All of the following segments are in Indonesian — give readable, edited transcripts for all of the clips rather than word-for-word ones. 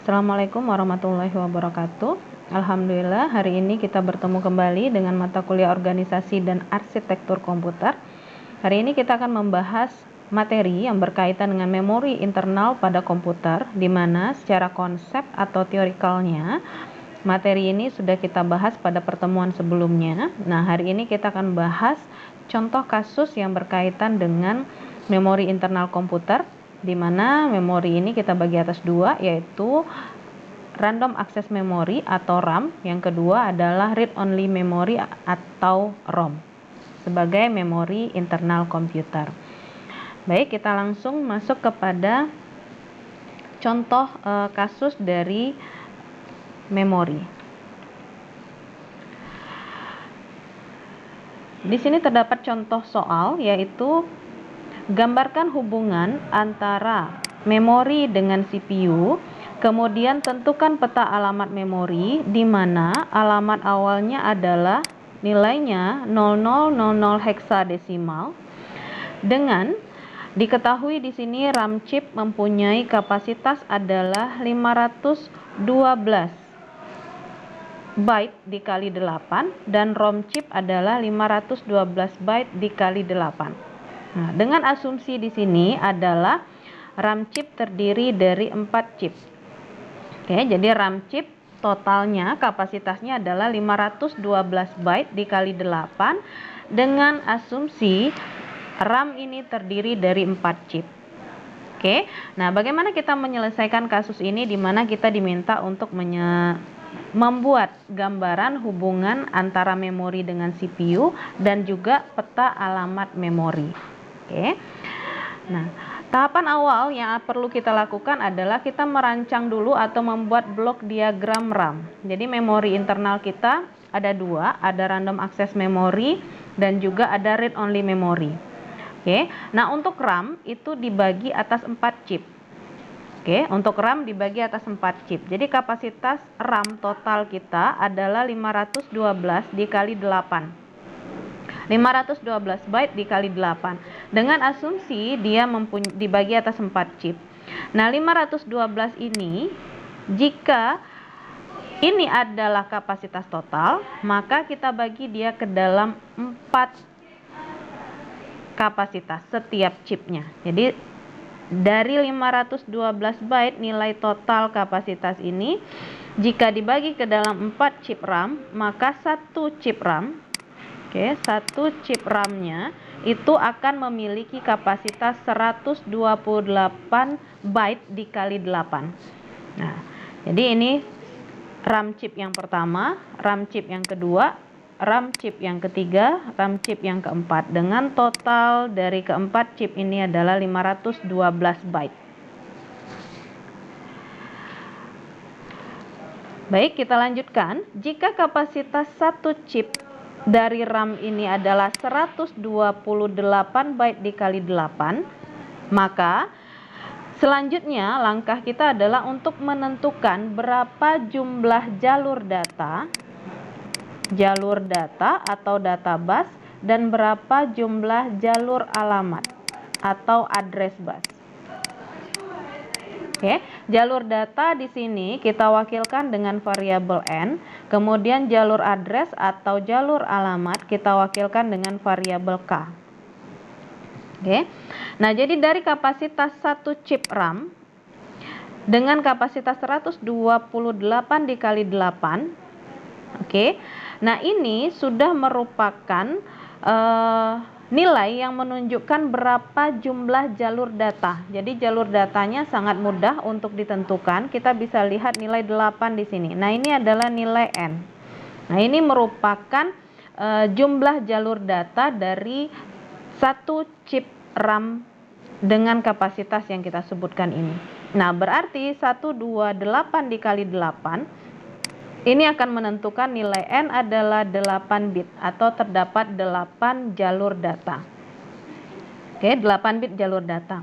Assalamualaikum warahmatullahi wabarakatuh. Alhamdulillah, hari ini kita bertemu kembali dengan mata kuliah organisasi dan arsitektur komputer. Hari ini kita akan membahas materi yang berkaitan dengan memori internal pada komputer, di mana secara konsep atau teorikalnya materi ini sudah kita bahas pada pertemuan sebelumnya. Nah, hari ini kita akan bahas contoh kasus yang berkaitan dengan memori internal komputer, di mana memori ini kita bagi atas dua, yaitu random access memory atau RAM. Yang kedua adalah read only memory atau ROM sebagai memori internal komputer. Baik, kita langsung masuk kepada contoh kasus dari memori. Di sini terdapat contoh soal, yaitu gambarkan hubungan antara memori dengan CPU, kemudian tentukan peta alamat memori di mana alamat awalnya adalah nilainya 0000 heksadesimal, dengan diketahui di sini RAM chip mempunyai kapasitas adalah 512 byte dikali 8 dan ROM chip adalah 512 byte dikali 8. Nah, dengan asumsi di sini adalah RAM chip terdiri dari 4 chip. Oke, jadi RAM chip totalnya kapasitasnya adalah 512 byte dikali 8 dengan asumsi RAM ini terdiri dari 4 chip. Oke, nah bagaimana kita menyelesaikan kasus ini, di mana kita diminta untuk membuat gambaran hubungan antara memori dengan CPU dan juga peta alamat memori. Oke. Nah, tahapan awal yang perlu kita lakukan adalah kita merancang dulu atau membuat blok diagram RAM. Jadi memori internal kita ada dua, ada random access memory dan juga ada read only memory. Oke. Nah, untuk RAM itu dibagi atas 4 chip. Oke, untuk RAM dibagi atas 4 chip. Jadi kapasitas RAM total kita adalah 512 dikali 8. 512 byte dikali 8 dengan asumsi dia dibagi atas 4 chip. Nah, 512 ini jika ini adalah kapasitas total, maka kita bagi dia ke dalam 4 kapasitas setiap chipnya. Jadi dari 512 byte nilai total kapasitas ini jika dibagi ke dalam 4 chip RAM, maka satu chip RAM, satu chip RAM-nya itu akan memiliki kapasitas 128 byte dikali 8. Nah, jadi ini RAM chip yang pertama, RAM chip yang kedua, RAM chip yang ketiga, RAM chip yang keempat, dengan total dari keempat chip ini adalah 512 byte. Baik, kita lanjutkan. Jika kapasitas satu chip dari RAM ini adalah 128 byte dikali 8, maka selanjutnya langkah kita adalah untuk menentukan berapa jumlah jalur data atau data bus dan berapa jumlah jalur alamat atau address bus. Oke, jalur data di sini kita wakilkan dengan variabel n, kemudian jalur address atau jalur alamat kita wakilkan dengan variabel k. Oke. Nah, jadi dari kapasitas satu chip RAM dengan kapasitas 128 dikali 8. Oke. Nah, ini sudah merupakan nilai yang menunjukkan berapa jumlah jalur data. Jadi jalur datanya sangat mudah untuk ditentukan. Kita bisa lihat nilai 8 di sini. Nah, ini adalah nilai n. Nah, ini merupakan jumlah jalur data dari satu chip RAM dengan kapasitas yang kita sebutkan ini. Nah, berarti 128 dikali 8 ini akan menentukan nilai n adalah 8 bit atau terdapat 8 jalur data. Oke, 8 bit jalur data.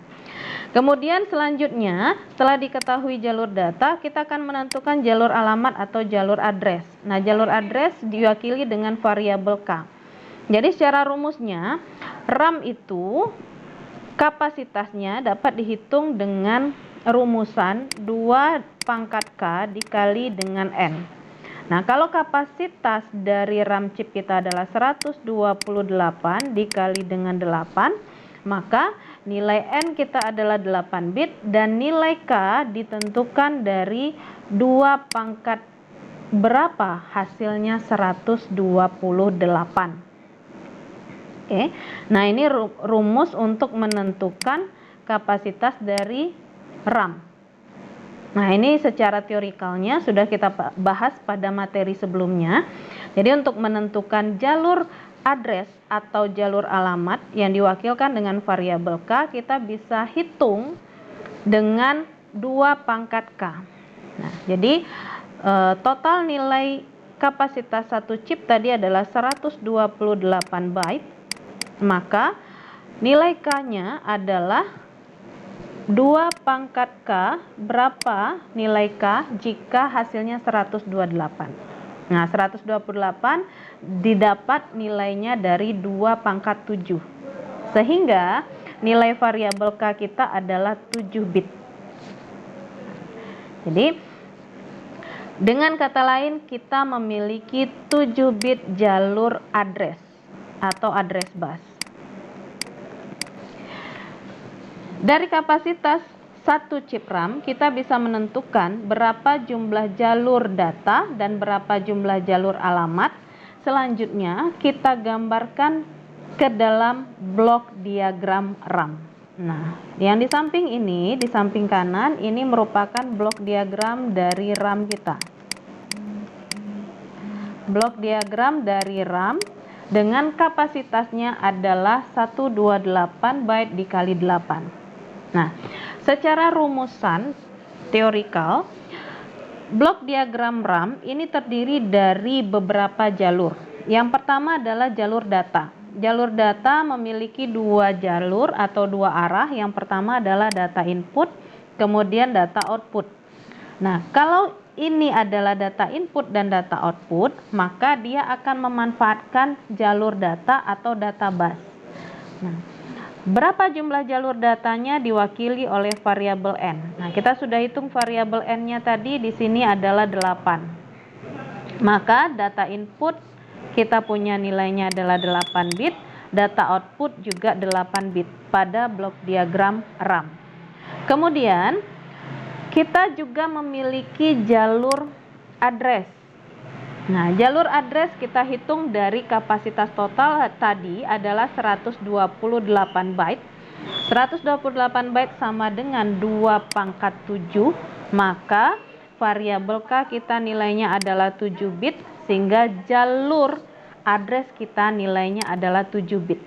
Kemudian selanjutnya, setelah diketahui jalur data, kita akan menentukan jalur alamat atau jalur address. Nah, jalur address diwakili dengan variabel k. Jadi secara rumusnya, RAM itu kapasitasnya dapat dihitung dengan rumusan 2 pangkat K dikali dengan N. Nah, kalau kapasitas dari RAM chip kita adalah 128 dikali dengan 8, maka nilai N kita adalah 8 bit dan nilai K ditentukan dari 2 pangkat berapa? Hasilnya 128. Oke. Nah, ini rumus untuk menentukan kapasitas dari RAM. Nah, ini secara teorikalnya sudah kita bahas pada materi sebelumnya. Jadi untuk menentukan jalur address atau jalur alamat yang diwakilkan dengan variabel K, kita bisa hitung dengan 2 pangkat K. Nah, jadi total nilai kapasitas satu chip tadi adalah 128 byte, maka nilai K-nya adalah 2 pangkat K, berapa nilai K jika hasilnya 128. Nah, 128 didapat nilainya dari 2 pangkat 7. Sehingga nilai variabel K kita adalah 7 bit. Jadi, dengan kata lain kita memiliki 7 bit jalur address atau address bus. Dari kapasitas satu chip RAM, kita bisa menentukan berapa jumlah jalur data dan berapa jumlah jalur alamat. Selanjutnya, kita gambarkan ke dalam blok diagram RAM. Nah, yang di samping ini, di samping kanan, ini merupakan blok diagram dari RAM kita. Blok diagram dari RAM dengan kapasitasnya adalah 128 byte dikali 8. Nah, secara rumusan teorikal, blok diagram RAM ini terdiri dari beberapa jalur. Yang pertama adalah jalur data. Jalur data memiliki 2 jalur atau 2 arah. Yang pertama adalah data input, kemudian data output. Nah, kalau ini adalah data input dan data output, maka dia akan memanfaatkan jalur data atau data bus. Nah, berapa jumlah jalur datanya diwakili oleh variabel N. Nah, kita sudah hitung variabel N-nya tadi, di sini adalah 8. Maka data input kita punya nilainya adalah 8 bit, data output juga 8 bit pada blok diagram RAM. Kemudian, kita juga memiliki jalur address. Nah, jalur address kita hitung dari kapasitas total tadi adalah 128 byte. 128 byte sama dengan 2 pangkat 7, maka variabel K kita nilainya adalah 7 bit, sehingga jalur address kita nilainya adalah 7 bit.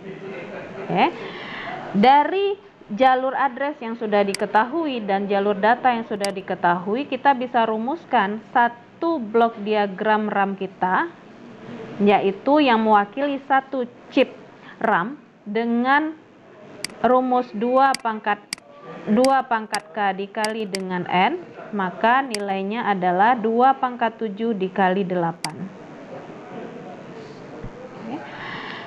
Oke. Dari jalur address yang sudah diketahui dan jalur data yang sudah diketahui, kita bisa rumuskan satu blok diagram RAM kita, yaitu yang mewakili satu chip RAM dengan rumus 2 pangkat K dikali dengan N, maka nilainya adalah 2 pangkat 7 dikali 8.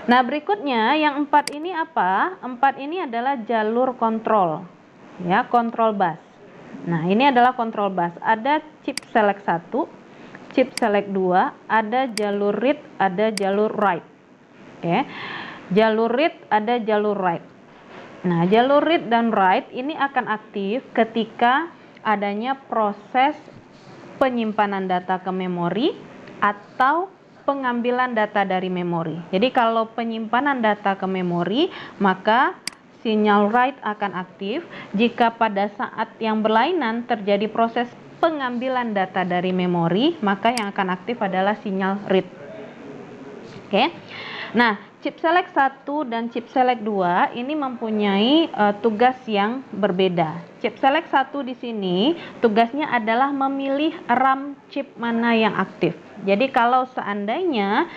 Nah, berikutnya yang 4 ini apa? 4 ini adalah jalur kontrol, ya, kontrol bus. Nah, ini adalah kontrol bus. Ada chip select 1, chip select 2, ada jalur read, ada jalur write. Oke. Jalur read, ada jalur write. Nah, jalur read dan write ini akan aktif ketika adanya proses penyimpanan data ke memori atau pengambilan data dari memori. Jadi kalau penyimpanan data ke memori, maka sinyal write akan aktif. Jika pada saat yang berlainan terjadi proses pengambilan data dari memori, maka yang akan aktif adalah sinyal read. Oke. Nah, chip select 1 dan chip select 2 ini mempunyai tugas yang berbeda. Chip select 1 di sini tugasnya adalah memilih RAM chip mana yang aktif. Jadi kalau seandainya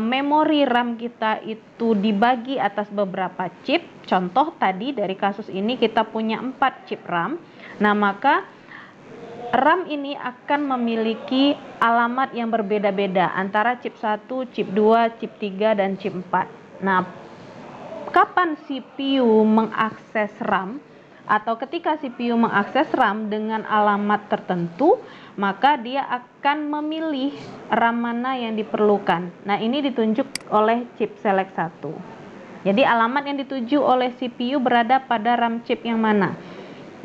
memori RAM kita itu dibagi atas beberapa chip, contoh tadi dari kasus ini kita punya 4 chip RAM. Nah, maka RAM ini akan memiliki alamat yang berbeda-beda antara chip 1, chip 2, chip 3, dan chip 4. Nah, kapan CPU mengakses RAM atau ketika CPU mengakses RAM dengan alamat tertentu, maka dia akan memilih RAM mana yang diperlukan. Nah, ini ditunjuk oleh chip select 1. Jadi alamat yang dituju oleh CPU berada pada RAM chip yang mana.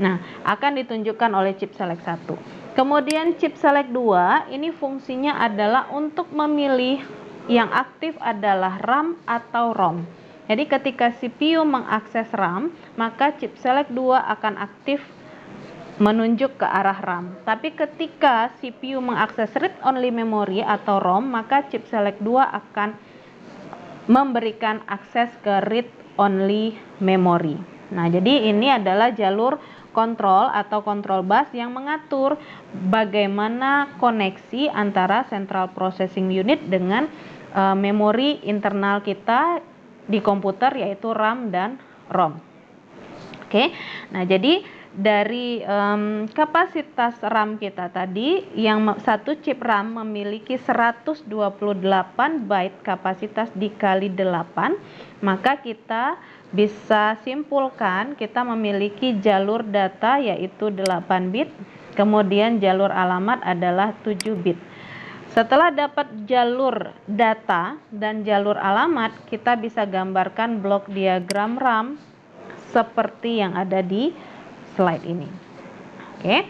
Nah, akan ditunjukkan oleh chip select 1. Kemudian chip select 2 ini fungsinya adalah untuk memilih yang aktif adalah RAM atau ROM. Jadi ketika CPU mengakses RAM, maka chip select 2 akan aktif menunjuk ke arah RAM. Tapi ketika CPU mengakses read only memory atau ROM, maka chip select 2 akan memberikan akses ke read only memory. Nah, jadi ini adalah jalur kontrol atau control bus yang mengatur bagaimana koneksi antara central processing unit dengan memori internal kita di komputer, yaitu RAM dan ROM. Oke. Nah, jadi dari kapasitas RAM kita tadi, yang satu chip RAM memiliki 128 byte kapasitas dikali 8, maka kita bisa simpulkan kita memiliki jalur data yaitu 8 bit, kemudian jalur alamat adalah 7 bit. Setelah dapat jalur data dan jalur alamat, kita bisa gambarkan blok diagram RAM seperti yang ada di slide ini. Oke.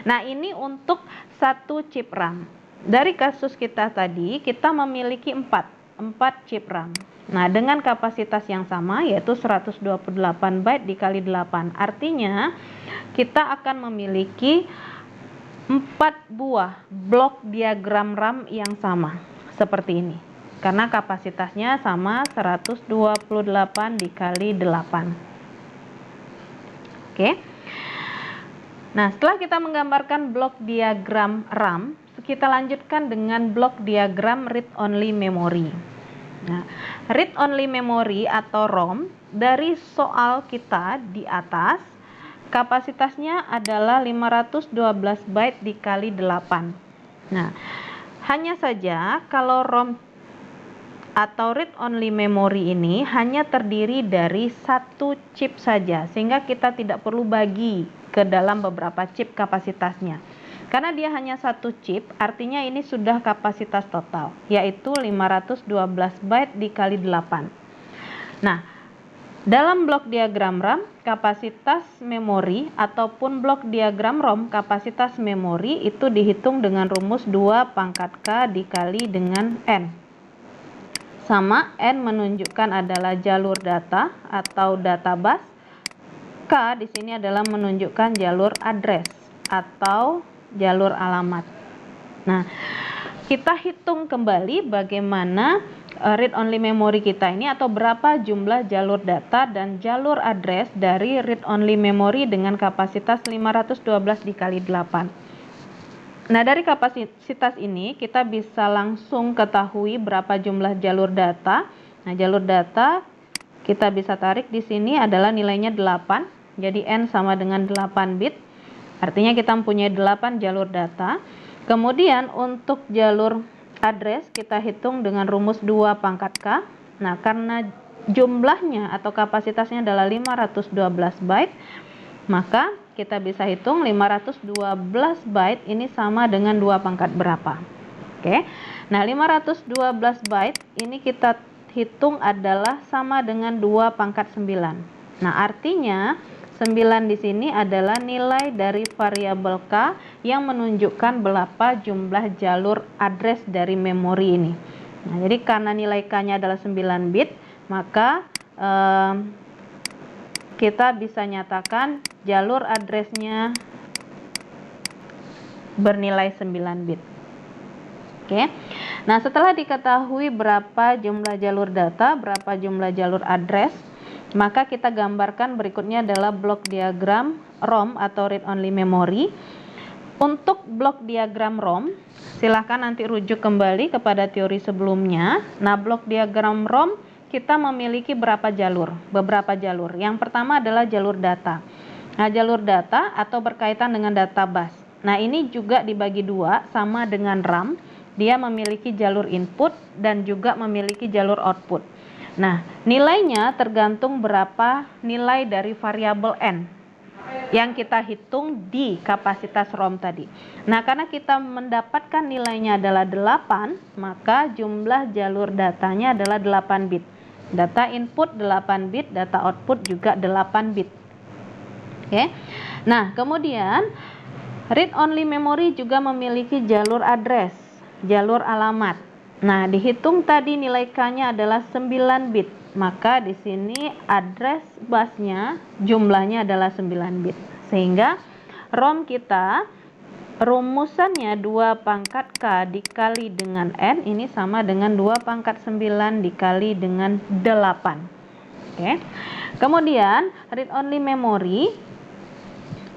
Nah, ini untuk satu chip RAM. Dari kasus kita tadi, kita memiliki 4 chip RAM. Nah, dengan kapasitas yang sama yaitu 128 byte dikali 8. Artinya, kita akan memiliki 4 buah blok diagram RAM yang sama seperti ini. Karena kapasitasnya sama 128 dikali 8. Oke. Nah, setelah kita menggambarkan blok diagram RAM, kita lanjutkan dengan blok diagram read only memory. Nah, read only memory atau ROM dari soal kita di atas, kapasitasnya adalah 512 byte dikali 8. Nah, hanya saja kalau ROM atau read only memory ini hanya terdiri dari satu chip saja, sehingga kita tidak perlu bagi ke dalam beberapa chip kapasitasnya. Karena dia hanya satu chip, artinya ini sudah kapasitas total, yaitu 512 byte dikali 8. Nah, dalam blok diagram RAM, kapasitas memori ataupun blok diagram ROM, kapasitas memori itu dihitung dengan rumus 2 pangkat K dikali dengan N. Sama, N menunjukkan adalah jalur data atau data bus. K di sini adalah menunjukkan jalur address atau jalur alamat. Nah, kita hitung kembali bagaimana read only memory kita ini atau berapa jumlah jalur data dan jalur address dari read only memory dengan kapasitas 512 dikali 8. Nah, dari kapasitas ini kita bisa langsung ketahui berapa jumlah jalur data. Nah, jalur data kita bisa tarik di sini adalah nilainya 8. Jadi N sama dengan 8 bit. Artinya kita mempunyai 8 jalur data. Kemudian untuk jalur address kita hitung dengan rumus 2 pangkat K. Nah, karena jumlahnya atau kapasitasnya adalah 512 byte, maka kita bisa hitung 512 byte ini sama dengan 2 pangkat berapa. Oke. Nah, 512 byte ini kita hitung adalah sama dengan 2 pangkat 9. Nah, artinya 9 di sini adalah nilai dari variabel K yang menunjukkan berapa jumlah jalur address dari memori ini. Nah, jadi karena nilai K-nya adalah 9 bit, maka kita bisa nyatakan jalur address-nya bernilai 9 bit. Oke. Nah, setelah diketahui berapa jumlah jalur data, berapa jumlah jalur address, maka kita gambarkan berikutnya adalah blok diagram ROM atau read only memory. Untuk blok diagram ROM, silahkan nanti rujuk kembali kepada teori sebelumnya. Nah, blok diagram ROM kita memiliki beberapa jalur. Yang pertama adalah jalur data. Nah, jalur data atau berkaitan dengan data bus. Nah, ini juga dibagi dua sama dengan RAM. Dia memiliki jalur input dan juga memiliki jalur output. Nah, nilainya tergantung berapa nilai dari variabel N. yang kita hitung di kapasitas ROM tadi. Nah, karena kita mendapatkan nilainya adalah 8, maka jumlah jalur datanya adalah 8 bit. Data input 8 bit, data output juga 8 bit. Oke. Nah, kemudian read only memory juga memiliki jalur address, jalur alamat. Nah, dihitung tadi nilai K-nya adalah 9 bit. Maka di sini address busnya jumlahnya adalah 9 bit. Sehingga ROM kita rumusannya 2 pangkat K dikali dengan N ini sama dengan 2 pangkat 9 dikali dengan 8. Oke. Kemudian read only memory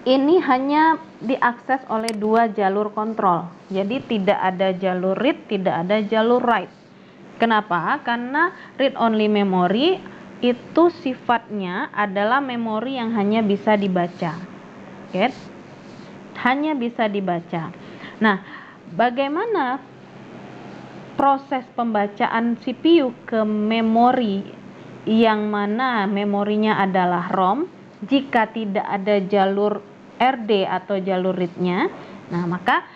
ini hanya diakses oleh 2 jalur kontrol. Jadi tidak ada jalur read, tidak ada jalur write. Kenapa? Karena read only memory itu sifatnya adalah memori yang hanya bisa dibaca. Oke? Hanya bisa dibaca. Nah, bagaimana proses pembacaan CPU ke memori yang mana memorinya adalah ROM jika tidak ada jalur RD atau jalur read-nya? Nah, maka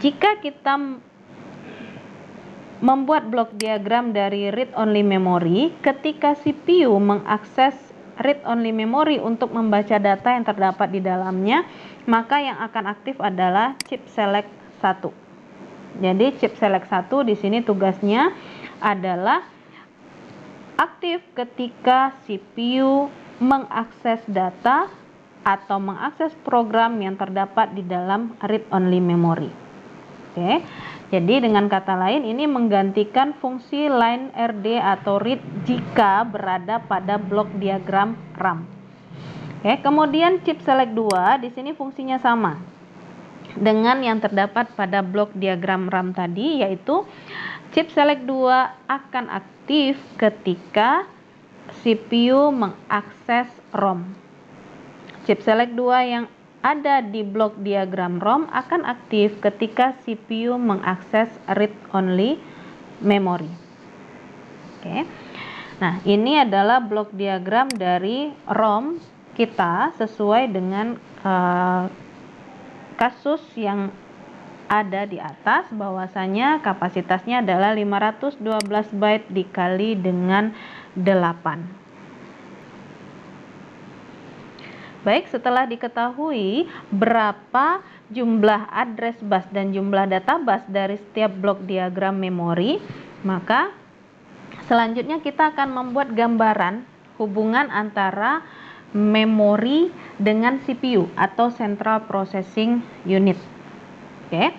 jika kita membuat blok diagram dari read only memory, ketika CPU mengakses read only memory untuk membaca data yang terdapat di dalamnya, maka yang akan aktif adalah chip select 1. Jadi chip select 1 di sini tugasnya adalah aktif ketika CPU mengakses data atau mengakses program yang terdapat di dalam read only memory. Oke. Jadi dengan kata lain ini menggantikan fungsi line RD atau read jika berada pada blok diagram RAM. Oke, kemudian chip select 2 di sini fungsinya sama dengan yang terdapat pada blok diagram RAM tadi, yaitu chip select 2 akan aktif ketika CPU mengakses ROM. Chip select 2 yang ada di blok diagram ROM akan aktif ketika CPU mengakses read only memory. Oke. Nah, ini adalah blok diagram dari ROM kita sesuai dengan kasus yang ada di atas, bahwasanya kapasitasnya adalah 512 byte dikali dengan 8. Baik, setelah diketahui berapa jumlah address bus dan jumlah data bus dari setiap blok diagram memori, maka selanjutnya kita akan membuat gambaran hubungan antara memori dengan CPU atau Central Processing Unit. Oke.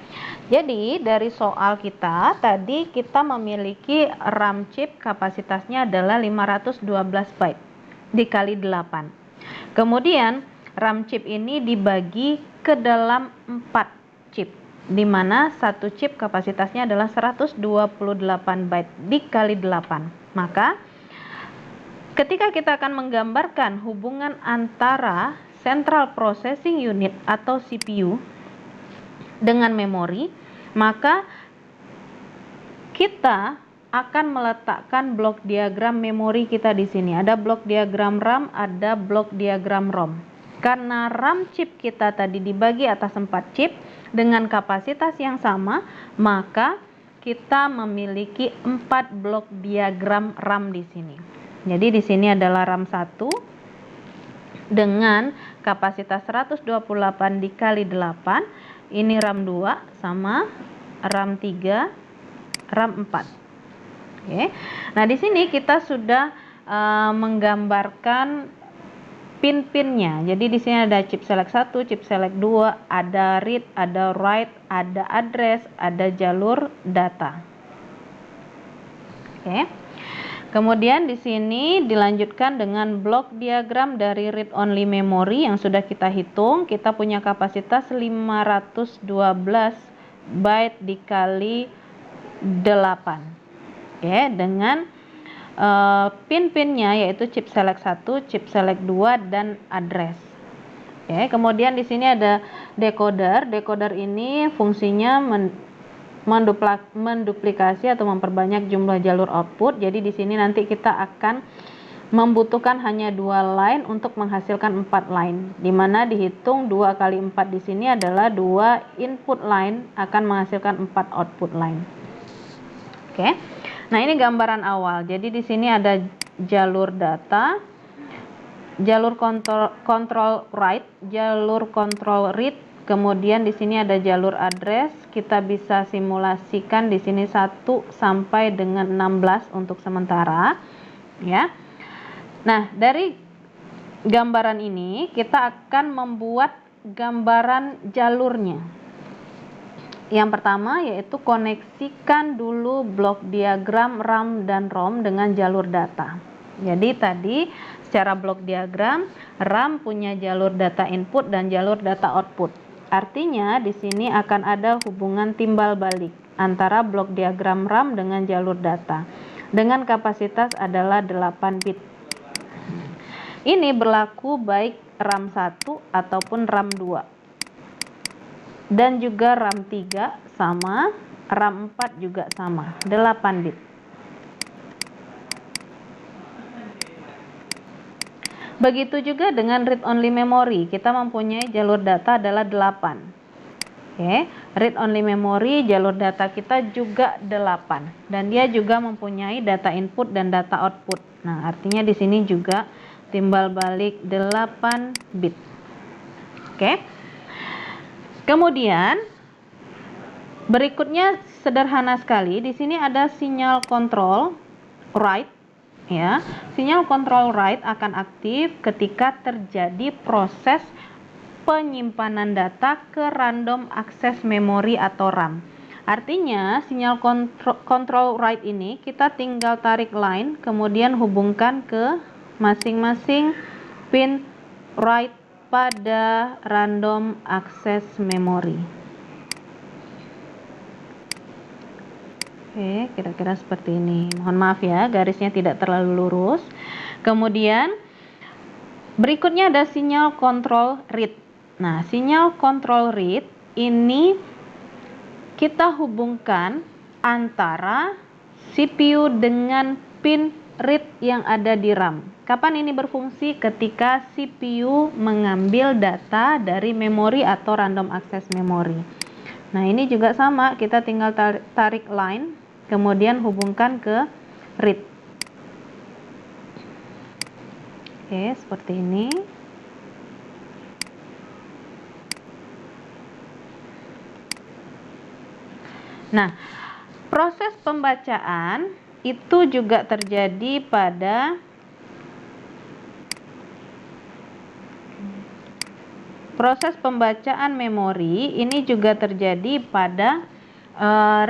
Jadi dari soal kita tadi kita memiliki RAM chip kapasitasnya adalah 512 byte dikali 8. Kemudian RAM chip ini dibagi ke dalam 4 chip, di mana satu chip kapasitasnya adalah 128 byte dikali 8. Maka ketika kita akan menggambarkan hubungan antara Central Processing Unit atau CPU dengan memori, maka kita akan meletakkan blok diagram memori kita di sini. Ada blok diagram RAM, ada blok diagram ROM. Karena RAM chip kita tadi dibagi atas 4 chip dengan kapasitas yang sama, maka kita memiliki 4 blok diagram RAM di sini. Jadi di sini adalah RAM 1 dengan kapasitas 128 dikali 8. Ini RAM 2 sama RAM 3, RAM 4. Oke. Nah, di sini kita sudah menggambarkan pin-pinnya. Jadi di sini ada chip select 1, chip select 2, ada read, ada write, ada address, ada jalur data. Oke. Kemudian di sini dilanjutkan dengan blok diagram dari read only memory yang sudah kita hitung. Kita punya kapasitas 512 byte dikali 8. Oke, dengan pin-pinnya yaitu chip select 1, chip select 2 dan address. Oke, kemudian di sini ada decoder. Decoder ini fungsinya menduplikasi atau memperbanyak jumlah jalur output. Jadi di sini nanti kita akan membutuhkan hanya 2 line untuk menghasilkan 4 line, dimana dihitung 2 kali 4 di sini adalah 2 input line akan menghasilkan 4 output line. Oke. Nah, ini gambaran awal. Jadi di sini ada jalur data, jalur control write, jalur control read, kemudian di sini ada jalur address. Kita bisa simulasikan di sini 1 sampai dengan 16 untuk sementara, ya. Nah, dari gambaran ini kita akan membuat gambaran jalurnya. Yang pertama yaitu koneksikan dulu blok diagram RAM dan ROM dengan jalur data. Jadi tadi secara blok diagram RAM punya jalur data input dan jalur data output. Artinya di sini akan ada hubungan timbal balik antara blok diagram RAM dengan jalur data dengan kapasitas adalah 8 bit. Ini berlaku baik RAM 1 ataupun RAM 2. Dan juga RAM 3 sama, RAM 4 juga sama, 8 bit. Begitu juga dengan read only memory, kita mempunyai jalur data adalah 8. Oke, read only memory jalur data kita juga 8 dan dia juga mempunyai data input dan data output. Nah, artinya di sini juga timbal balik 8 bit. Oke. Kemudian berikutnya sederhana sekali. Di sini ada sinyal control write, ya. Sinyal control write akan aktif ketika terjadi proses penyimpanan data ke random access memory atau RAM. Artinya sinyal control write ini kita tinggal tarik line, kemudian hubungkan ke masing-masing pin write pada random access memory. Oke, kira-kira seperti ini. Mohon maaf ya, garisnya tidak terlalu lurus. Kemudian berikutnya ada sinyal control read. Nah, sinyal control read ini kita hubungkan antara CPU dengan pin read yang ada di RAM. Kapan ini berfungsi? Ketika CPU mengambil data dari memori atau random access memory. Nah, ini juga sama, kita tinggal tarik line, kemudian hubungkan ke read. Oke, seperti ini. Nah, proses pembacaan itu juga terjadi pada proses pembacaan memori, ini juga terjadi pada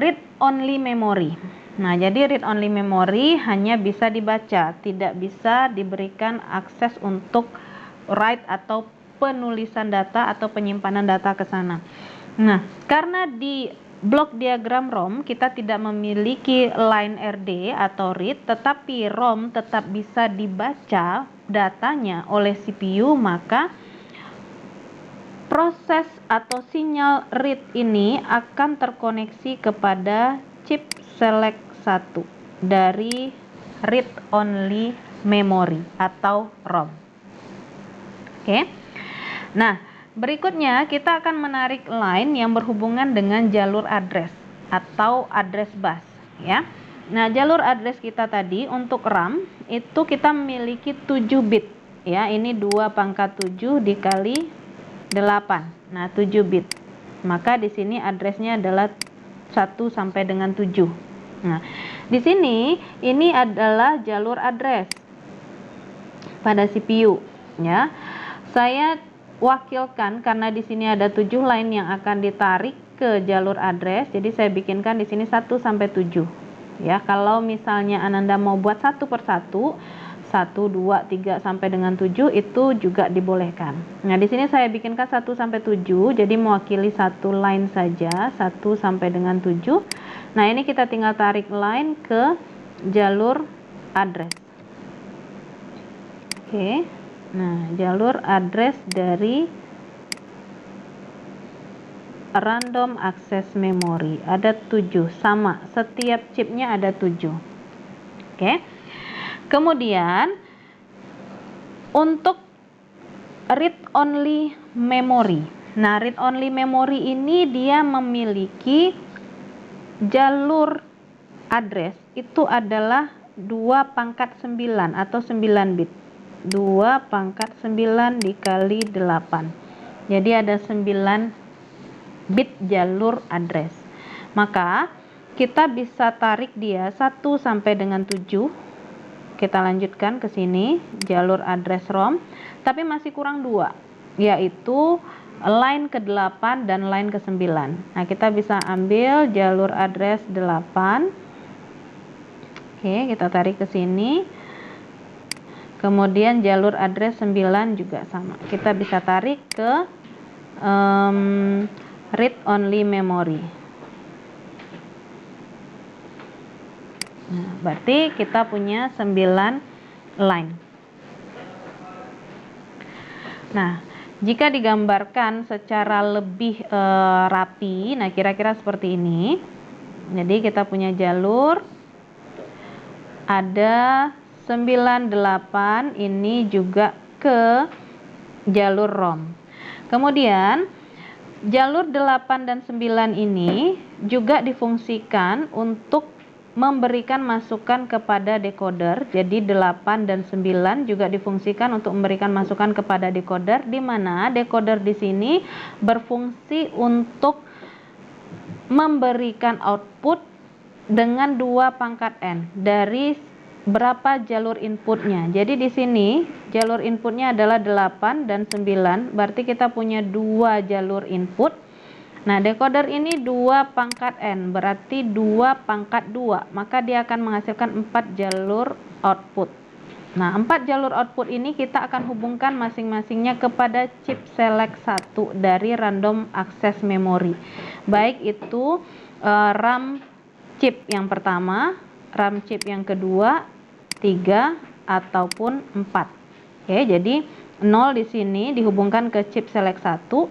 read only memory. Nah, jadi read only memory hanya bisa dibaca, tidak bisa diberikan akses untuk write atau penulisan data atau penyimpanan data ke sana. Nah, karena di blok diagram ROM kita tidak memiliki line RD atau read, tetapi ROM tetap bisa dibaca datanya oleh CPU, maka proses atau sinyal read ini akan terkoneksi kepada chip select 1 dari read only memory atau ROM. Oke. Nah, berikutnya kita akan menarik line yang berhubungan dengan jalur address atau address bus, ya. Nah, jalur address kita tadi untuk RAM itu kita memiliki 7 bit, ya. Ini 2⁻7 dikali 8. Nah, 7 bit. Maka di sini addressnya adalah 1 sampai dengan 7. Nah, di sini ini adalah jalur address pada CPU, ya. Saya wakilkan karena di sini ada 7 line yang akan ditarik ke jalur address, jadi saya bikinkan di sini 1 sampai 7. Ya, kalau misalnya Ananda mau buat satu per satu, 1, 2, 3 sampai dengan 7 itu juga dibolehkan. Nah, di sini saya bikinkan 1 sampai 7, jadi mewakili satu line saja, 1 sampai dengan 7. Nah, ini kita tinggal tarik line ke jalur address. Oke. Nah, jalur address dari random access memory ada 7, sama, setiap chipnya ada 7. Oke. Kemudian Untuk read only memory. Nah, read only memory ini dia memiliki jalur address itu adalah 2/9 atau 9 bit. 2/9 dikali 8. Jadi ada 9 bit jalur address. Maka kita bisa tarik dia 1 sampai dengan 7. Kita lanjutkan ke sini, jalur address ROM, tapi masih kurang 2, yaitu line ke-8 dan line ke-9. Nah, kita bisa ambil jalur address 8. Oke, kita tarik ke sini. Kemudian jalur address 9 juga sama. Kita bisa tarik ke read only memory. Nah, berarti kita punya 9 line. Nah, jika digambarkan secara lebih rapi, nah kira-kira seperti ini. Jadi kita punya jalur, ada 98, ini juga ke jalur ROM. Kemudian jalur 8 dan 9 ini juga difungsikan untuk memberikan masukan kepada decoder. Jadi 8 dan 9 juga difungsikan untuk memberikan masukan kepada decoder, di mana decoder di sini berfungsi untuk memberikan output dengan 2/n dari berapa jalur inputnya. Jadi di sini jalur inputnya adalah 8 dan 9, berarti kita punya 2 jalur input. Nah, decoder ini 2/n, berarti 2/2, maka dia akan menghasilkan 4 jalur output. Nah, 4 jalur output ini kita akan hubungkan masing-masingnya kepada chip select 1 dari random access memory. Baik itu RAM chip yang pertama, RAM chip yang kedua, 3, ataupun 4. Oke, jadi 0 di sini dihubungkan ke chip select 1,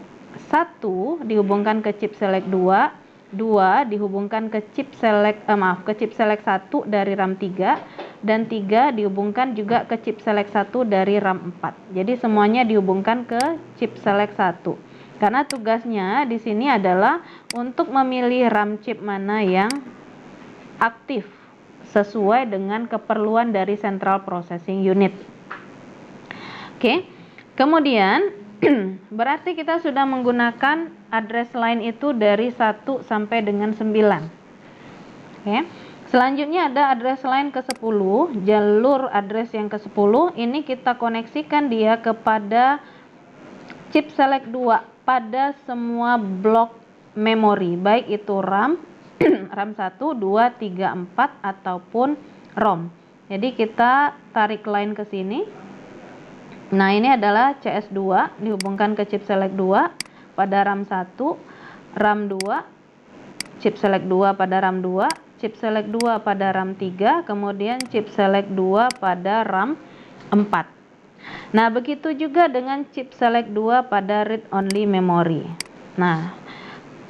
1 dihubungkan ke chip select 2, 2 dihubungkan ke chip select ke chip select 1 dari RAM 3, dan 3 dihubungkan juga ke chip select 1 dari RAM 4. Jadi semuanya dihubungkan ke chip select 1. Karena tugasnya di sini adalah untuk memilih RAM chip mana yang aktif sesuai dengan keperluan dari Central Processing Unit. Oke. Kemudian berarti kita sudah menggunakan address line itu dari 1 sampai dengan 9. Oke. Selanjutnya ada address line ke-10, jalur address yang ke-10. Ini kita koneksikan dia kepada chip select 2 pada semua blok memori, baik itu RAM, RAM 1, 2, 3, 4 ataupun ROM. Jadi kita tarik line ke sini. Nah, ini adalah CS2 dihubungkan ke chip select 2 pada RAM 1, RAM 2, chip select 2 pada RAM 2, chip select 2 pada RAM 3, kemudian chip select 2 pada RAM 4. Nah, begitu juga dengan chip select 2 pada read only memory. Nah,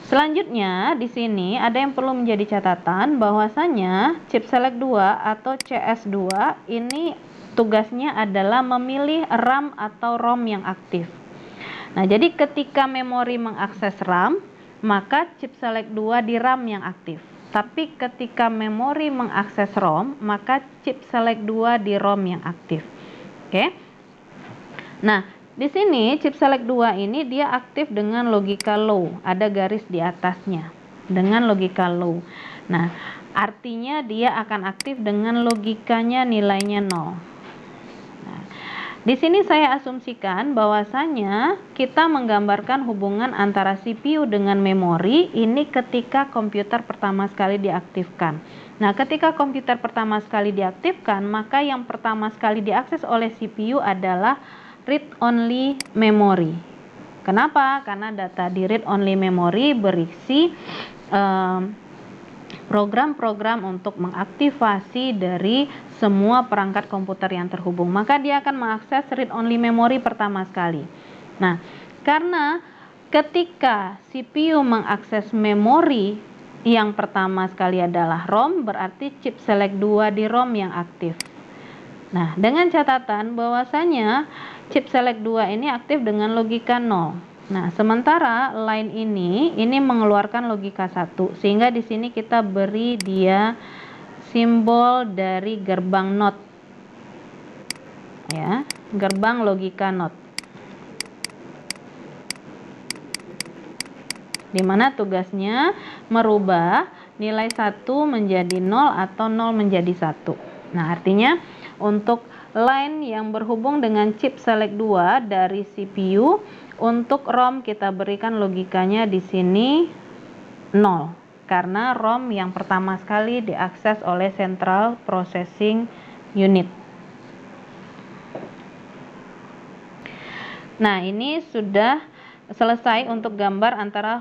selanjutnya di sini ada yang perlu menjadi catatan, bahwasanya chip select 2 atau CS2 ini tugasnya adalah memilih RAM atau ROM yang aktif. Nah, jadi ketika memori mengakses RAM, maka chip select 2 di RAM yang aktif. Tapi ketika memori mengakses ROM, maka chip select 2 di ROM yang aktif. Oke. Nah, di sini chip select 2 ini dia aktif dengan logika low, ada garis di atasnya, dengan logika low. Nah, artinya dia akan aktif dengan logikanya nilainya 0. Di sini saya asumsikan bahwasanya kita menggambarkan hubungan antara CPU dengan memori ini ketika komputer pertama sekali diaktifkan. Nah, ketika komputer pertama sekali diaktifkan, maka yang pertama sekali diakses oleh CPU adalah read only memory. Kenapa? Karena data di read only memory berisi program-program untuk mengaktifasi dari semua perangkat komputer yang terhubung. Maka dia akan mengakses read only memory pertama sekali. Nah, karena ketika CPU mengakses memori yang pertama sekali adalah ROM, berarti chip select 2 di ROM yang aktif. Nah, dengan catatan bahwasanya chip select 2 ini aktif dengan logika 0. Nah, sementara line ini mengeluarkan logika 1, sehingga di sini kita beri dia simbol dari gerbang NOT. Ya, gerbang logika NOT. Di mana tugasnya merubah nilai 1 menjadi 0 atau 0 menjadi 1. Nah, artinya untuk line yang berhubung dengan chip select 2 dari CPU, untuk ROM kita berikan logikanya di sini 0. Karena ROM yang pertama sekali diakses oleh Central Processing Unit. Nah, ini sudah selesai untuk gambar antara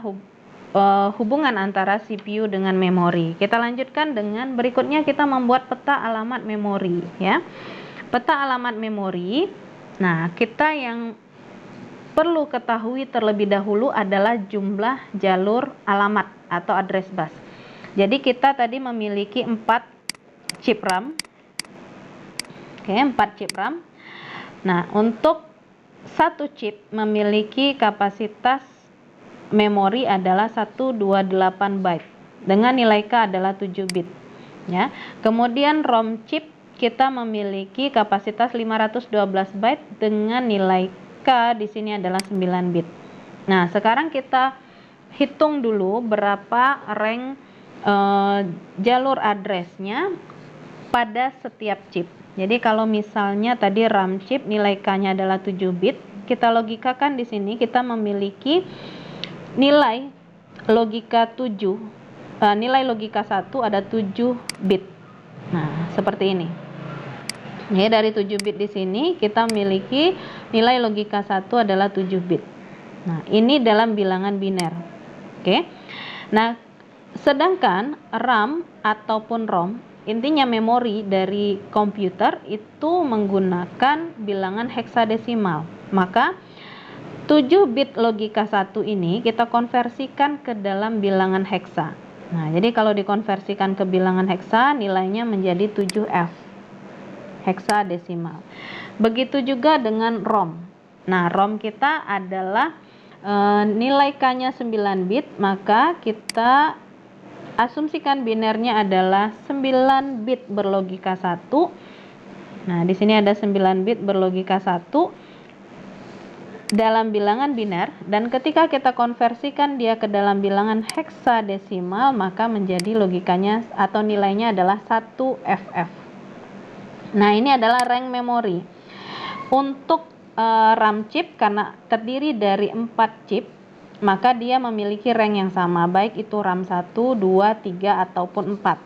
hubungan antara CPU dengan memori. Kita lanjutkan dengan berikutnya, kita membuat peta alamat memori, ya. Peta alamat memori. Nah, kita yang perlu ketahui terlebih dahulu adalah jumlah jalur alamat atau address bus. Jadi kita tadi memiliki 4 chip RAM. Oke, 4 chip RAM. Nah, untuk satu chip memiliki kapasitas memori adalah 128 byte dengan nilai K adalah 7 bit, ya. Kemudian ROM chip kita memiliki kapasitas 512 byte dengan nilai K di sini adalah 9 bit. Nah, sekarang kita hitung dulu berapa rank jalur addressnya pada setiap chip. Jadi kalau misalnya tadi RAM chip nilai K-nya adalah 7 bit, kita logikakan di sini kita memiliki nilai logika 7, nilai logika 1 ada 7 bit. Nah, seperti ini. Ya, dari 7 bit di sini kita memiliki nilai logika 1 adalah 7 bit. Nah, ini dalam bilangan biner. Oke. Nah, sedangkan RAM ataupun ROM, intinya memori dari komputer itu menggunakan bilangan heksadesimal. Maka 7 bit logika 1 ini kita konversikan ke dalam bilangan heksa. Nah, jadi kalau dikonversikan ke bilangan heksa nilainya menjadi 7F heksadesimal. Begitu juga dengan ROM. Nah, ROM kita adalah nilai K-nya 9 bit, maka kita asumsikan binernya adalah 9 bit berlogika 1. Nah, di sini ada 9 bit berlogika 1 dalam bilangan biner, dan ketika kita konversikan dia ke dalam bilangan heksadesimal, maka menjadi logikanya atau nilainya adalah 1FF. Nah, ini adalah rank memori. Untuk RAM chip, karena terdiri dari 4 chip, maka dia memiliki rank yang sama, baik itu RAM 1, 2, 3, ataupun 4.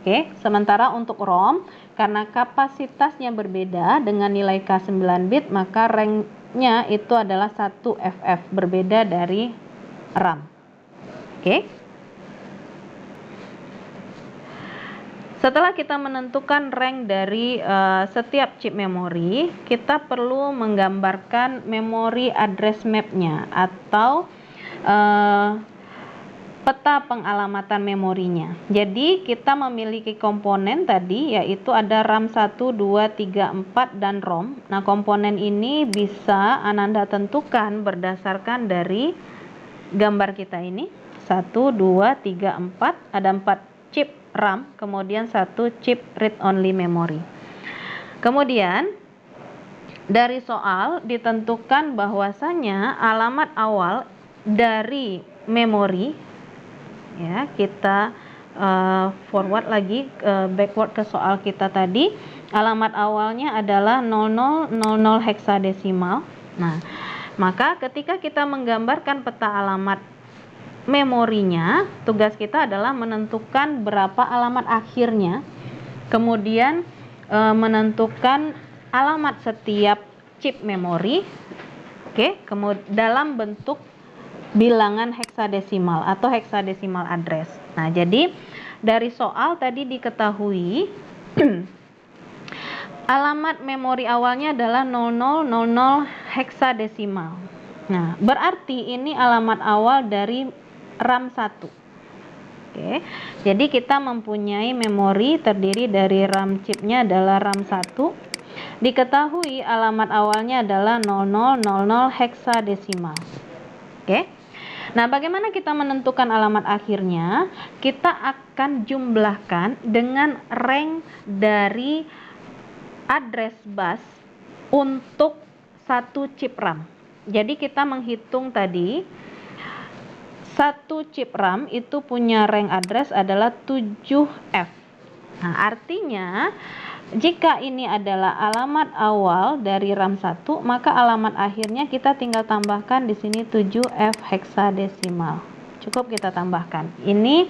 Oke, sementara untuk ROM, karena kapasitasnya berbeda dengan nilai K 9 bit, maka ranknya itu adalah 1FF, berbeda dari RAM. Oke. Setelah kita menentukan rank dari setiap chip memori, kita perlu menggambarkan memory address map-nya atau peta pengalamatan memorinya. Jadi kita memiliki komponen tadi, yaitu ada RAM 1, 2, 3, 4 dan ROM. Nah, komponen ini bisa Ananda tentukan berdasarkan dari gambar kita ini. 1, 2, 3, 4, ada 4 chip RAM, kemudian 1 chip read only memory. Kemudian dari soal ditentukan bahwasanya alamat awal dari memori, ya, kita forward lagi, backward ke soal kita tadi, alamat awalnya adalah 0000 heksadesimal. Nah, maka ketika kita menggambarkan peta alamat memorinya, tugas kita adalah menentukan berapa alamat akhirnya, kemudian menentukan alamat setiap chip memori, oke, kemudian dalam bentuk bilangan heksadesimal atau heksadesimal address. Nah, jadi dari soal tadi diketahui alamat memori awalnya adalah 0000 heksadesimal. Nah, berarti ini alamat awal dari RAM 1. Oke. Jadi kita mempunyai memori terdiri dari RAM chipnya adalah RAM 1. Diketahui alamat awalnya adalah 0000 heksadesimal. Oke. Nah, bagaimana kita menentukan alamat akhirnya? Kita akan jumlahkan dengan rank dari address bus untuk satu chip RAM. Jadi kita menghitung tadi, satu chip RAM itu punya rank address adalah 7F. Nah, artinya jika ini adalah alamat awal dari RAM 1, maka alamat akhirnya kita tinggal tambahkan di sini 7F heksadesimal. Cukup kita tambahkan. Ini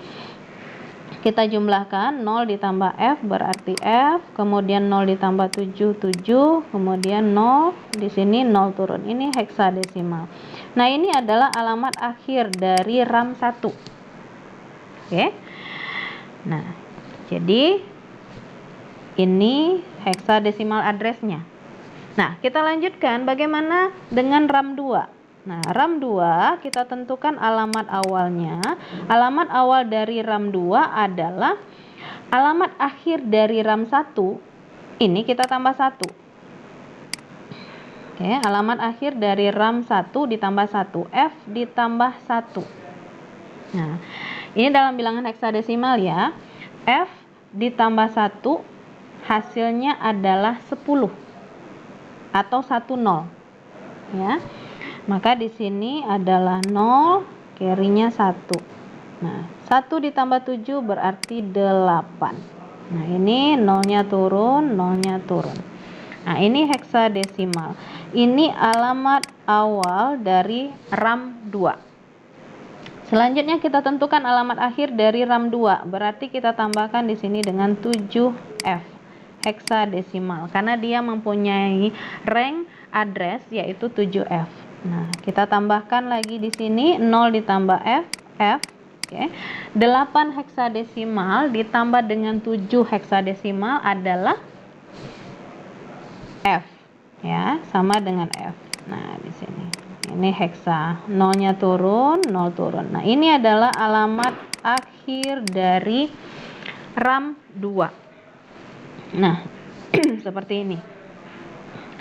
kita jumlahkan 0 ditambah F berarti F, kemudian 0 ditambah 7, 7, kemudian 0, di sini 0 turun. Ini heksadesimal. Nah, ini adalah alamat akhir dari RAM 1. Oke. Nah, jadi ini heksadesimal addressnya. Nah, kita lanjutkan bagaimana dengan RAM 2. Nah, RAM 2 kita tentukan alamat awalnya. Alamat awal dari RAM 2 adalah alamat akhir dari RAM 1. Ini kita tambah 1. Oke, alamat akhir dari RAM 1 ditambah 1. F ditambah 1. Nah, ini dalam bilangan heksadesimal ya. F ditambah 1 hasilnya adalah 10 atau 10 ya. Maka di sini adalah 0, carry-nya 1. Nah, 1 ditambah 7 berarti 8. Nah, ini 0-nya turun, 0-nya turun. Nah, ini heksadesimal. Ini alamat awal dari RAM 2. Selanjutnya kita tentukan alamat akhir dari RAM 2. Berarti kita tambahkan di sini dengan 7F heksadesimal karena dia mempunyai rank address yaitu 7F. Nah, kita tambahkan lagi di sini 0 ditambah F, F. Oke. 8 heksadesimal ditambah dengan 7 heksadesimal adalah F. Ya, sama dengan F. Nah, di sini. Ini heksa, 0-nya turun, 0 turun. Nah, ini adalah alamat akhir dari RAM 2. Nah, seperti ini.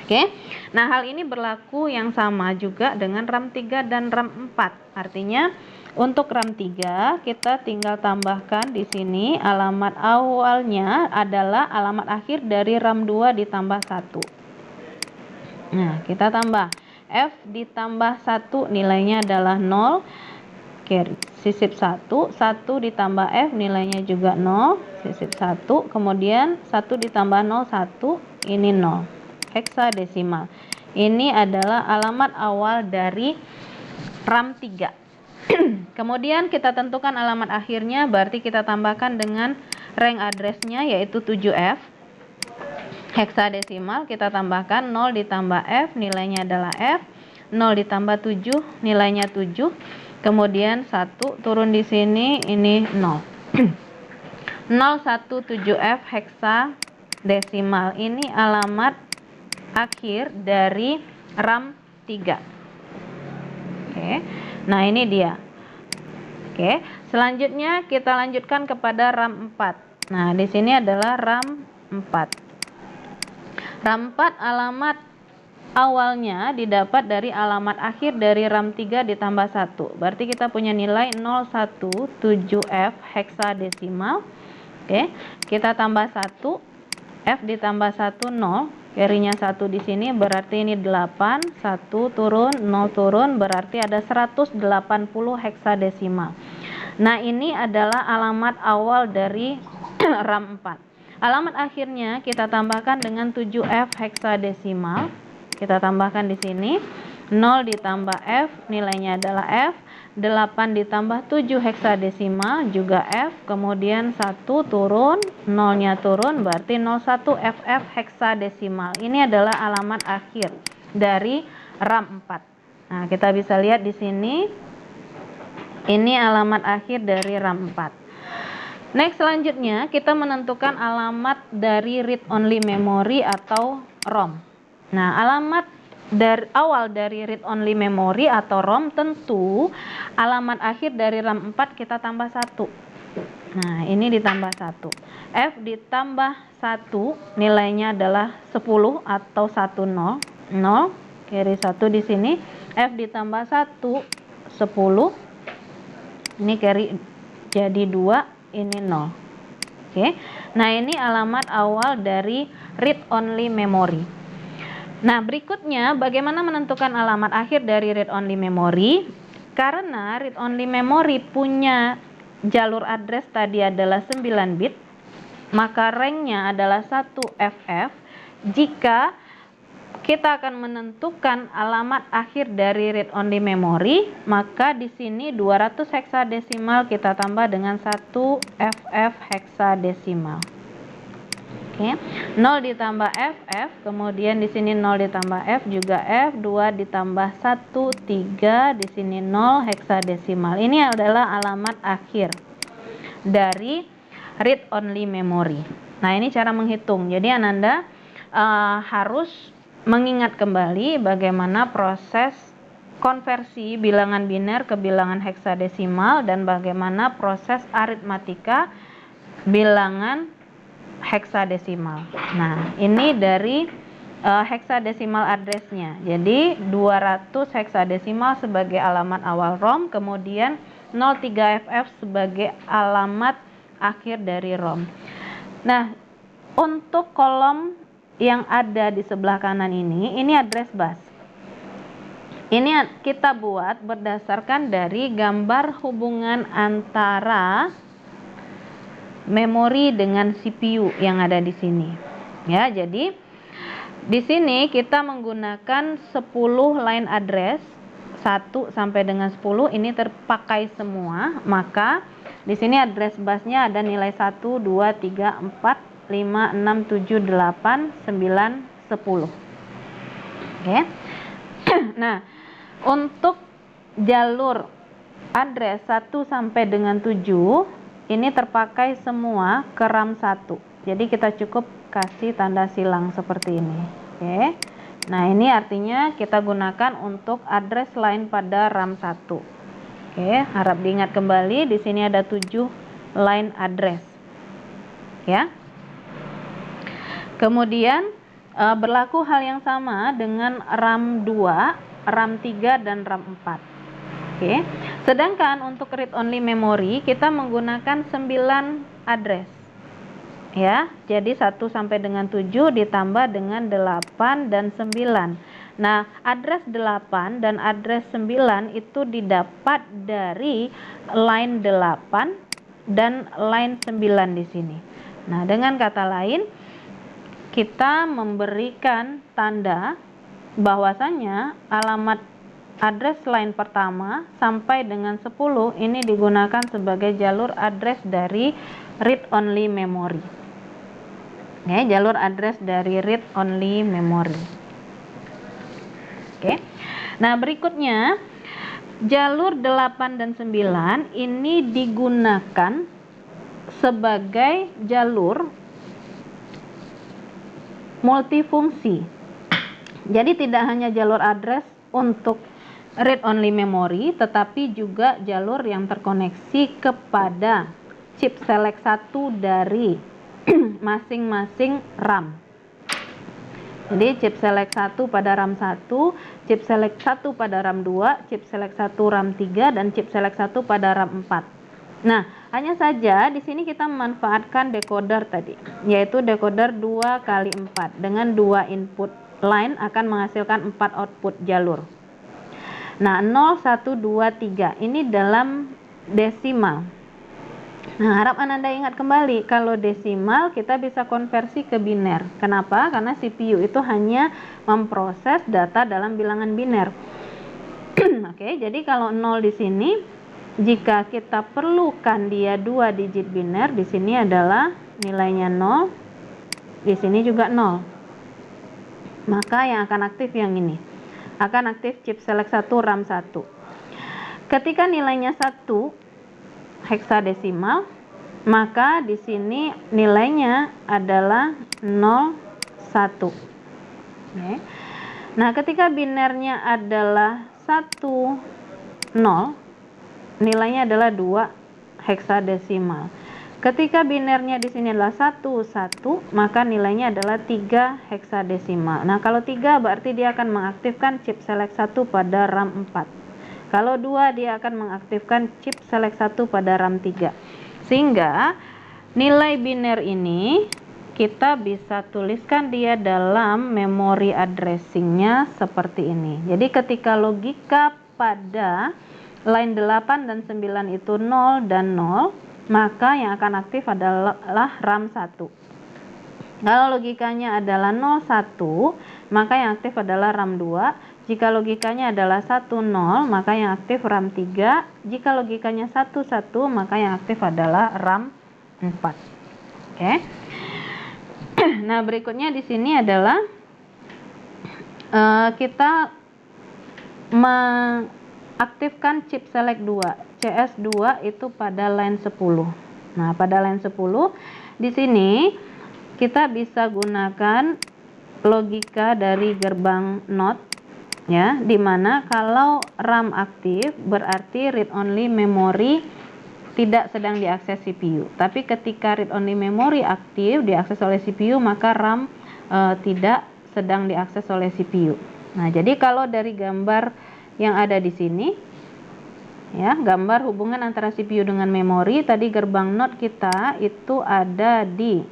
Oke. Nah, hal ini berlaku yang sama juga dengan RAM 3 dan RAM 4. Artinya, untuk RAM 3 kita tinggal tambahkan di sini alamat awalnya adalah alamat akhir dari RAM 2 ditambah 1. Nah, kita tambah F ditambah 1 nilainya adalah 0, carry sisip 1, 1 ditambah F nilainya juga 0, sisip 1, kemudian 1 ditambah 0, 1, ini 0, heksadesimal. Ini adalah alamat awal dari RAM 3. Kemudian kita tentukan alamat akhirnya, berarti kita tambahkan dengan rank addressnya yaitu 7F heksadesimal. Kita tambahkan 0 ditambah F nilainya adalah F, 0 ditambah 7 nilainya 7, kemudian 1 turun di sini, ini 0. 017F heksadesimal. Ini alamat akhir dari RAM 3. Oke. Nah, ini dia. Oke, selanjutnya kita lanjutkan kepada RAM 4. Nah, di sini adalah RAM 4. RAM 4 alamat awalnya didapat dari alamat akhir dari RAM 3 ditambah 1. Berarti kita punya nilai 017F heksadesimal. Oke, kita tambah 1, F ditambah 1 0, carry-nya 1 di sini berarti ini 8, 1 turun, 0 turun, berarti ada 180 heksadesimal. Nah, ini adalah alamat awal dari RAM 4. Alamat akhirnya kita tambahkan dengan 7F heksadesimal. Kita tambahkan di sini 0 ditambah F nilainya adalah F, 8 ditambah 7 heksadesimal juga F, kemudian 1 turun, 0-nya turun berarti 01 FF heksadesimal. Ini adalah alamat akhir dari RAM 4. Nah, kita bisa lihat di sini ini alamat akhir dari RAM 4. Next, selanjutnya kita menentukan alamat dari read only memory atau ROM. Nah, alamat dari awal dari read only memory atau ROM tentu alamat akhir dari RAM 4 kita tambah 1. Nah, ini ditambah 1. F ditambah 1 nilainya adalah 10 atau 10, 0, carry 1 di sini. F ditambah 1, 10. Ini carry jadi 2, ini 0. Oke. Nah, ini alamat awal dari read only memory. Nah, berikutnya bagaimana menentukan alamat akhir dari read only memory? Karena read only memory punya jalur address tadi adalah 9 bit, maka ranknya adalah 1FF. Jika kita akan menentukan alamat akhir dari read only memory, maka di sini 200 heksadesimal kita tambah dengan 1FF heksadesimal. Oke. 0 ditambah FF, kemudian di sini 0 ditambah F juga F, 2 ditambah 1 3, di sini 0 heksadesimal. Ini adalah alamat akhir dari read only memory. Nah, ini cara menghitung. Jadi Ananda harus mengingat kembali bagaimana proses konversi bilangan biner ke bilangan heksadesimal dan bagaimana proses aritmatika bilangan heksadesimal. Nah, ini dari heksadesimal addressnya. Jadi 200 heksadesimal sebagai alamat awal ROM, kemudian 03FF sebagai alamat akhir dari ROM. Nah, untuk kolom yang ada di sebelah kanan ini address bus. Ini kita buat berdasarkan dari gambar hubungan antara memori dengan CPU yang ada di sini. Ya, jadi di sini kita menggunakan 10 line address 1 sampai dengan 10 ini terpakai semua, maka di sini address busnya ada nilai 1 2 3 4 5 6 7 8 9 10. Oke. Nah, untuk jalur address 1 sampai dengan 7 ini terpakai semua ke RAM 1. Jadi kita cukup kasih tanda silang seperti ini. Oke. Nah, ini artinya kita gunakan untuk address line pada RAM 1. Oke, harap diingat kembali di sini ada 7 line address. Ya. Kemudian berlaku hal yang sama dengan RAM 2, RAM 3 dan RAM 4. Oke. Sedangkan untuk read only memory kita menggunakan 9 address. Ya, jadi 1 sampai dengan 7 ditambah dengan 8 dan 9. Nah, address 8 dan address 9 itu didapat dari line 8 dan line 9 di sini. Nah, dengan kata lain kita memberikan tanda bahwasanya alamat address line pertama sampai dengan 10 ini digunakan sebagai jalur address dari read only memory. Ya, jalur address dari read only memory. Oke. Nah, berikutnya jalur 8 dan 9 ini digunakan sebagai jalur multifungsi. Jadi tidak hanya jalur address untuk read only memory, tetapi juga jalur yang terkoneksi kepada chip select 1 dari masing-masing RAM. Jadi chip select 1 pada RAM 1, chip select 1 pada RAM 2, chip select 1 RAM 3 dan chip select 1 pada RAM 4. Nah, hanya saja di sini kita memanfaatkan decoder tadi, yaitu decoder 2 kali 4 dengan 2 input line akan menghasilkan 4 output jalur. Nah, 0 1 2 3 ini dalam desimal. Nah, harap Ananda ingat kembali kalau desimal kita bisa konversi ke biner. Kenapa? Karena CPU itu hanya memproses data dalam bilangan biner. Oke, jadi kalau 0 di sini jika kita perlukan dia 2 digit biner, di sini adalah nilainya 0, di sini juga 0. Maka yang akan aktif yang ini. Akan aktif chip select 1 RAM 1. Ketika nilainya 1 heksadesimal, maka di sini nilainya adalah 0 1. Oke. Nah, ketika binernya adalah 1 0, nilainya adalah 2 heksadesimal. Ketika binernya di sini adalah 11, maka nilainya adalah 3 heksadesimal. Nah, kalau 3 berarti dia akan mengaktifkan chip select 1 pada RAM 4. Kalau 2 dia akan mengaktifkan chip select 1 pada RAM 3. Sehingga nilai biner ini kita bisa tuliskan dia dalam memori addressingnya seperti ini. Jadi ketika logika pada line 8 dan 9 itu 0 dan 0, maka yang akan aktif adalah RAM 1. Kalau logikanya adalah 01, maka yang aktif adalah RAM 2. Jika logikanya adalah 10, maka yang aktif RAM 3. Jika logikanya 11, maka yang aktif adalah RAM 4. Oke. Nah, berikutnya di sini adalah kita mengaktifkan chip select 2. CS2 itu pada line 10. Nah, pada line 10 di sini kita bisa gunakan logika dari gerbang NOT ya, dimana kalau RAM aktif berarti read only memory tidak sedang diakses CPU. Tapi ketika read only memory aktif diakses oleh CPU, maka RAM tidak sedang diakses oleh CPU. Nah, jadi kalau dari gambar yang ada di sini ya, gambar hubungan antara CPU dengan memori, tadi gerbang NOT kita itu ada di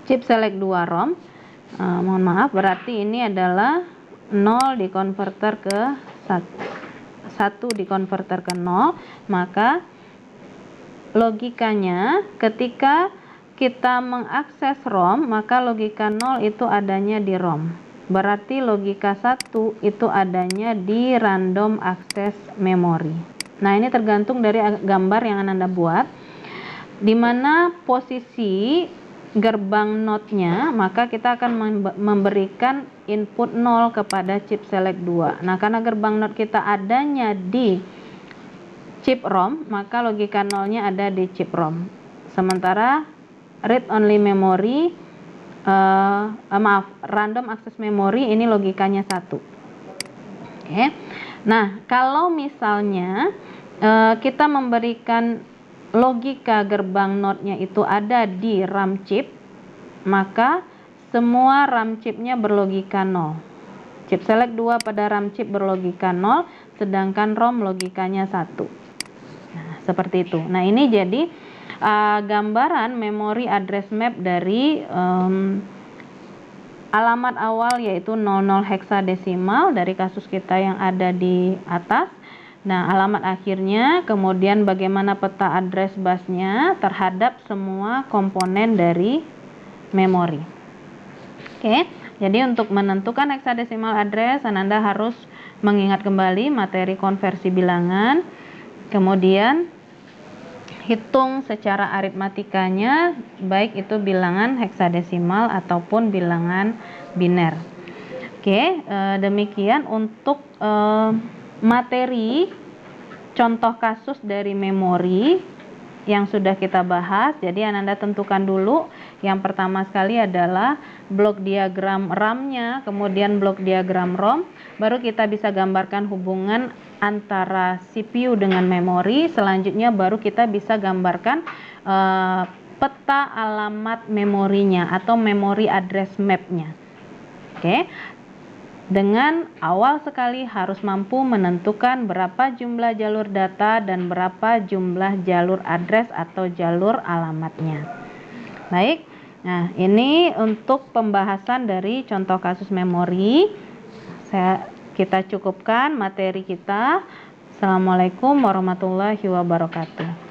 chip select 2 ROM. Mohon maaf, berarti ini adalah 0 dikonverter ke 1 dikonverter ke 0, maka logikanya ketika kita mengakses ROM, maka logika 0 itu adanya di ROM. Berarti logika 1 itu adanya di random access memory. Nah, ini tergantung dari gambar yang Anda buat, di mana posisi gerbang NOT-nya, maka kita akan memberikan input 0 kepada chip select 2. Nah, karena gerbang NOT kita adanya di chip ROM, maka logika 0-nya ada di chip ROM. Sementara read only memory, random access memory ini logikanya 1. Oke. Nah, kalau misalnya kita memberikan logika gerbang NOT-nya itu ada di RAM chip, maka semua RAM chipnya berlogika 0. Chip select 2 pada RAM chip berlogika 0, sedangkan ROM logikanya 1. Nah, seperti itu. Nah, ini jadi gambaran memory address map dari alamat awal yaitu 00 heksadesimal dari kasus kita yang ada di atas. Nah, alamat akhirnya, kemudian bagaimana peta address busnya terhadap semua komponen dari memori. Oke, jadi untuk menentukan heksadesimal address, Anda harus mengingat kembali materi konversi bilangan, kemudian hitung secara aritmatikanya, baik itu bilangan heksadesimal ataupun bilangan biner. Oke, demikian untuk materi contoh kasus dari memori yang sudah kita bahas. Jadi Anda tentukan dulu, yang pertama sekali adalah blok diagram RAM-nya, kemudian blok diagram ROM, baru kita bisa gambarkan hubungan antara CPU dengan memori. Selanjutnya baru kita bisa gambarkan peta alamat memorinya atau memory address map-nya. Oke. Dengan awal sekali harus mampu menentukan berapa jumlah jalur data dan berapa jumlah jalur address atau jalur alamatnya. Baik, nah ini untuk pembahasan dari contoh kasus memori. Kita cukupkan materi kita. Assalamualaikum warahmatullahi wabarakatuh.